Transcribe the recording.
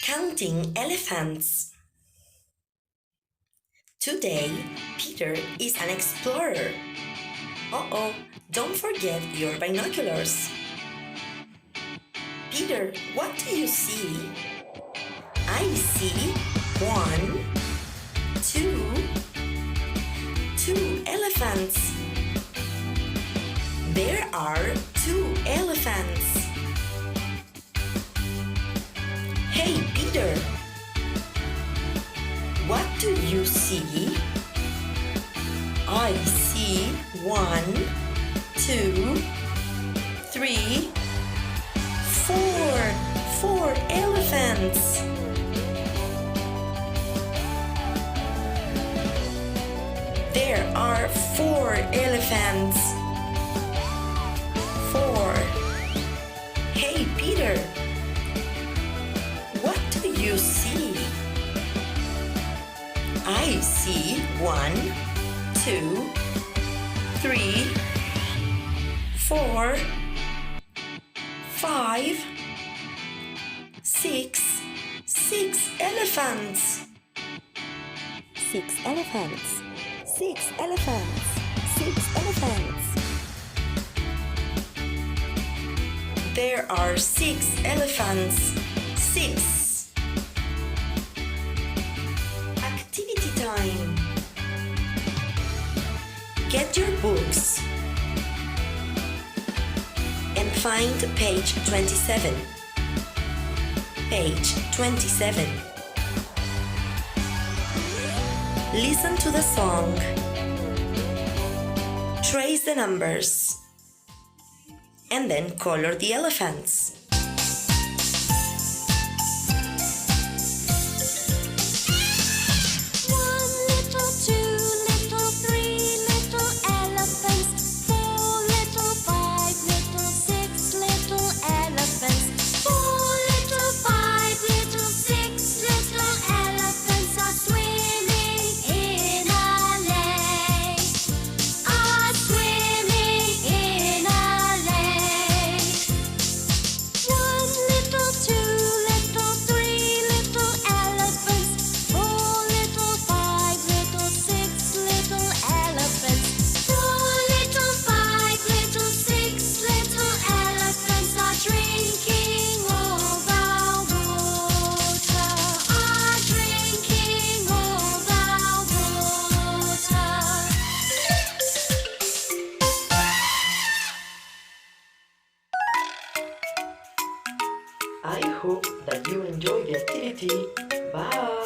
Counting elephants. Today, Peter is an explorer. Uh-oh, don't forget your binoculars. Peter, what do you see? I see 1, 2 elephants. There are 2 elephants. Hey, Peter, what do you see? I see 1, 2, 3, 4 elephants. There are 4 elephants. 4. Hey, Peter, what do you see? I see 1, 2, 3, 4, 5, 6 elephants. 6 elephants. 6 elephants. 6 elephants. There are 6 elephants. 6. Activity time. Get your books and find page 27. Page 27. Listen to the song. Trace the numbers. And then color the elephants. I hope that you enjoyed the activity. Bye!